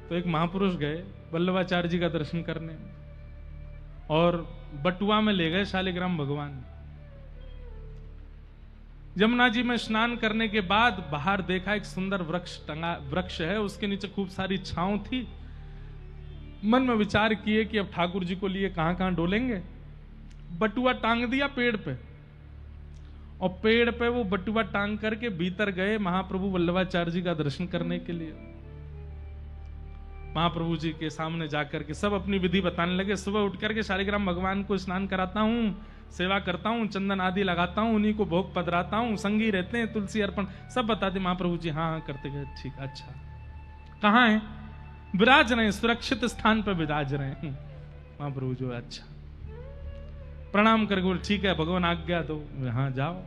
तो एक महापुरुष गए वल्लभाचार्य जी का दर्शन करने, और बटुआ में ले गए शालिग्राम भगवान। यमुना जी में स्नान करने के बाद बाहर देखा एक सुंदर वृक्ष है, उसके नीचे खूब सारी छांव थी। मन में विचार किए कि अब ठाकुर जी को लिए कहां कहां डोलेंगे। बटुआ टांग दिया पेड़ पे, और पेड़ पे वो बटुआ टांग करके भीतर गए महाप्रभु वल्लभाचार्य जी का दर्शन करने के लिए। महाप्रभु जी के सामने जाकर के सब अपनी विधि बताने लगे। सुबह उठ करके शालिग्राम भगवान को स्नान कराता हूँ, सेवा करता हूँ, चंदन आदि लगाता हूँ, उन्हीं को भोग पधराता हूँ, संगी रहते हैं, तुलसी अर्पण सब बताते। महाप्रभु जी हाँ हाँ करते गए। ठीक, अच्छा कहाँ है? विराज रहे, सुरक्षित स्थान पर विराज रहे हैं। महाप्रभु जी अच्छा, प्रणाम करके बोले ठीक है भगवान आज्ञा दो, हाँ जाओ।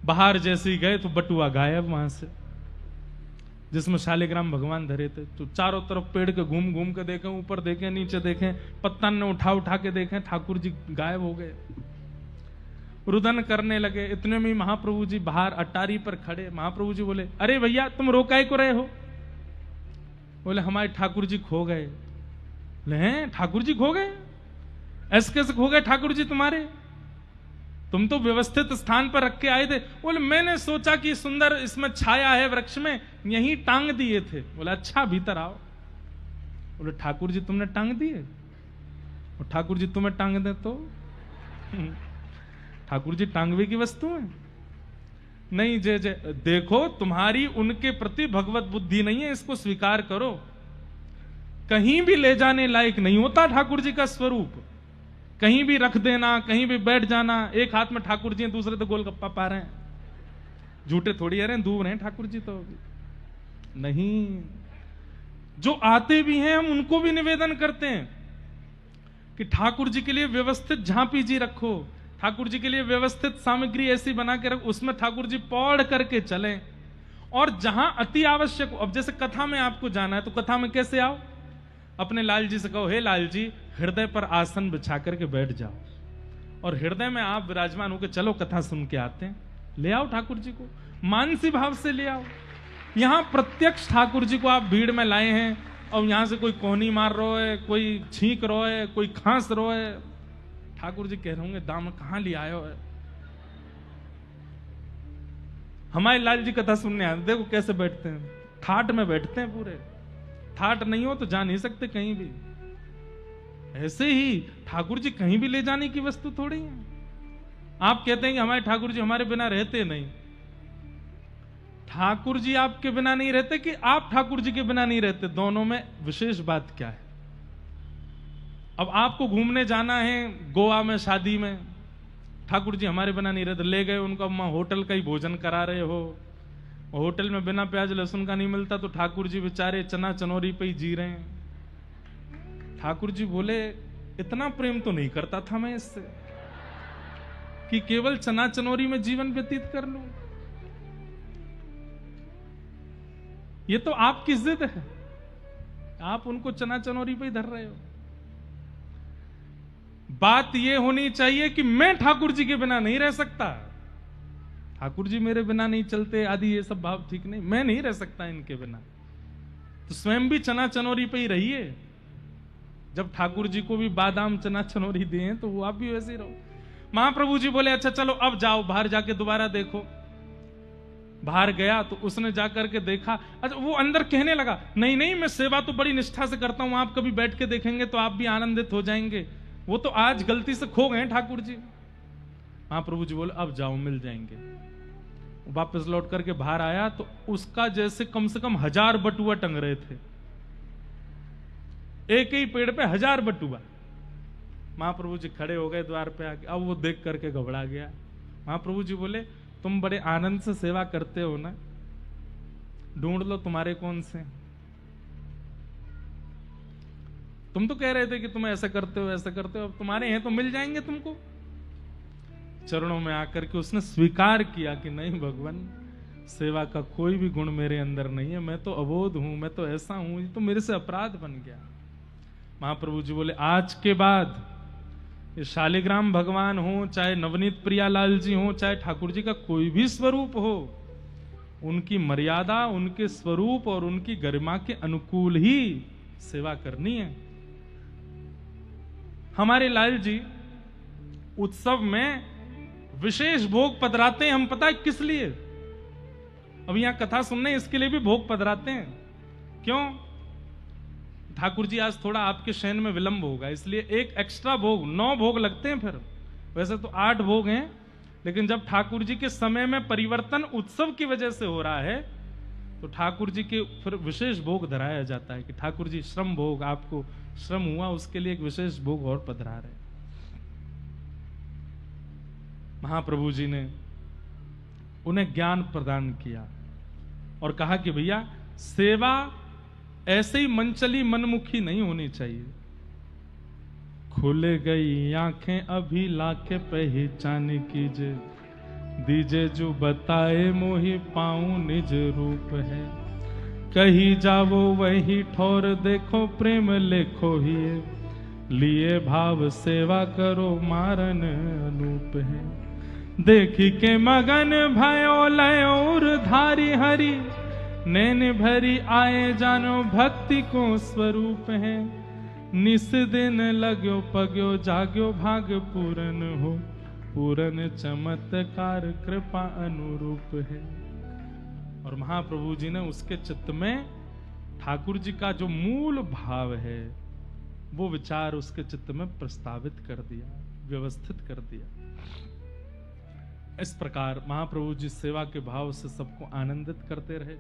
बाहर जैसे ही गए तो बटुआ गायब वहां से, जिसमें शालिग्राम भगवान धरे थे। तो चारों तरफ पेड़ के घूम घूम के देखें, ऊपर देखें, नीचे देखें, पत्ता ने उठा उठा के देखें, ठाकुर जी गायब हो गए। रुदन करने लगे। इतने में महाप्रभु जी बाहर अटारी पर खड़े। महाप्रभु जी बोले अरे भैया तुम रोकाए को रहे हो? बोले हमारे ठाकुर जी खो गए। बोले हैं ठाकुर जी खो गए? ऐसे कैसे खो गए ठाकुर जी तुम्हारे? तुम तो व्यवस्थित स्थान पर रख के आए थे। बोले मैंने सोचा कि सुंदर इसमें छाया है वृक्ष में, यहीं टांग दिए थे। बोले अच्छा भीतर आओ। बोले ठाकुर जी तुमने टांग दिए? और ठाकुर जी तुम्हें टांग दे तो? ठाकुर जी टांगवे की वस्तु है? नहीं जय जय, देखो तुम्हारी उनके प्रति भगवत बुद्धि नहीं है, इसको स्वीकार करो। कहीं भी ले जाने लायक नहीं होता ठाकुर जी का स्वरूप। कहीं भी रख देना, कहीं भी बैठ जाना। एक हाथ में ठाकुर जी हैं, दूसरे तो गोलगप्पा पा रहे हैं। झूठे थोड़ी आ रहे हैं, दूर हैं ठाकुर जी तो नहीं। जो आते भी हैं हम उनको भी निवेदन करते हैं कि ठाकुर जी के लिए व्यवस्थित झांपी जी रखो, ठाकुर जी के लिए व्यवस्थित सामग्री ऐसी बना के रखो, उसमें ठाकुर जी पौड़ करके चलें। और जहां अति आवश्यक हो, अब जैसे कथा में आपको जाना है तो कथा में कैसे आओ? अपने लाल जी से कहो हे लाल जी हृदय पर आसन बिछा करके बैठ जाओ, और हृदय में आप विराजमान होकर चलो कथा सुन के आते हैं। ले आओ ठाकुर जी को, मानसी भाव से ले आओ। यहां प्रत्यक्ष ठाकुर जी को आप भीड़ में लाए हैं, और यहां से कोई कोहनी मार रहा है, कोई छींक रहा है, कोई खांस रहा है। ठाकुर जी कह रहे होंगे दाम कहां ले आयो है? हमारे लाल जी कथा सुनने आते, देखो कैसे बैठते हैं, ठाट में बैठते हैं पूरे। ठाट नहीं हो तो जा नहीं सकते कहीं भी। ऐसे ही ठाकुर जी कहीं भी ले जाने की वस्तु थोड़ी है। आप कहते हैं कि हमारे ठाकुर जी हमारे बिना रहते नहीं। ठाकुर जी आपके बिना नहीं रहते कि आप ठाकुर जी के बिना नहीं रहते, दोनों में विशेष बात क्या है? अब आपको घूमने जाना है गोवा में शादी में, ठाकुर जी हमारे बिना नहीं रहते, ले गए उनको, अम्मा होटल का ही भोजन करा रहे हो, होटल में बिना प्याज लहसुन का नहीं मिलता, तो ठाकुर जी बेचारे चना चनौरी पे ही जी रहे हैं। ठाकुर जी बोले इतना प्रेम तो नहीं करता था मैं इससे कि केवल चना चनौरी में जीवन व्यतीत कर लूं। ये तो आपकी जिद है, आप उनको चना चनौरी पे ही धर रहे हो। बात यह होनी चाहिए कि मैं ठाकुर जी के बिना नहीं रह सकता, ठाकुर जी मेरे बिना नहीं चलते आदि ये सब भाव ठीक नहीं, मैं नहीं रह सकता इनके बिना। तो स्वयं भी चना चनौरी पे ही रहिए। जब ठाकुर जी को भी बादाम चना चनौरी दिए तो वो आप भी वैसे ही रहो। महाप्रभु जी बोले अच्छा चलो अब जाओ, बाहर जाके दोबारा देखो। बाहर गया तो उसने जाकर के देखा। अच्छा वो अंदर कहने लगा नहीं नहीं मैं सेवा तो बड़ी निष्ठा से करता हूं, आप कभी बैठ के देखेंगे तो आप भी आनंदित हो जाएंगे। वो तो आज गलती से खो गए ठाकुर जी। महाप्रभु जी बोले अब जाओ मिल जाएंगे। वापस लौट करके बाहर आया तो उसका जैसे कम से कम 1000 बटुआ टंग रहे थे, एक ही पेड़ पे 1000 बटुआ। महाप्रभु जी खड़े हो गए द्वार पे आके। अब वो देख करके घबरा गया। महाप्रभु जी बोले तुम बड़े आनंद से सेवा करते हो ना, ढूंढ लो तुम्हारे कौन से। तुम तो कह रहे थे कि तुम ऐसा करते हो ऐसा करते हो, अब तुम्हारे हैं तो मिल जाएंगे तुमको। चरणों में आकर के उसने स्वीकार किया कि नहीं भगवान, सेवा का कोई भी गुण मेरे अंदर नहीं है, मैं तो अबोध हूं, मैं तो ऐसा हूं, ये तो मेरे से अपराध बन गया। महाप्रभु जी बोले आज के बाद ये शालिग्राम भगवान हो, चाहे नवनीत प्रियालाल जी हो, चाहे ठाकुर जी का कोई भी स्वरूप हो, उनकी मर्यादा, उनके स्वरूप और उनकी गरिमा के अनुकूल ही सेवा करनी है। हमारे लाल जी उत्सव में विशेष भोग पधराते हैं, हम पता है किस लिए? अब यहां कथा सुनने इसके लिए भी भोग पधराते हैं। क्यों? ठाकुर जी आज थोड़ा आपके शयन में विलंब होगा, इसलिए एक एक्स्ट्रा भोग, 9 भोग लगते हैं। फिर वैसे तो 8 भोग हैं, लेकिन जब ठाकुर जी के समय में परिवर्तन उत्सव की वजह से हो रहा है, तो ठाकुर जी के फिर विशेष भोग धराया जाता है कि ठाकुर जी श्रम भोग, आपको श्रम हुआ उसके लिए एक विशेष भोग और पधरा रहे। महाप्रभु जी ने उन्हें ज्ञान प्रदान किया और कहा कि भैया सेवा ऐसे ही मनचली मनमुखी नहीं होनी चाहिए। खुल गई आंखें अभी लाके पहचान कीजे, दीजे जो बताए मोहि पाऊं निज रूप है। कही जावो वही ठोर देखो प्रेम लेखो ही, लिए भाव सेवा करो मारन अनूप है। देखी के मगन भयो लय और धारी हरि, नैन भरी आए जानो भक्ति को स्वरूप है। निस दिन लगो पग्यो जाग्यो भाग पूरन हो, पूरन चमत्कार कृपा अनुरूप है। और महाप्रभु जी ने उसके चित्त में ठाकुर जी का जो मूल भाव है वो विचार उसके चित्त में प्रस्तावित कर दिया, व्यवस्थित कर दिया। इस प्रकार महाप्रभु जी सेवा के भाव से सबको आनंदित करते रहे।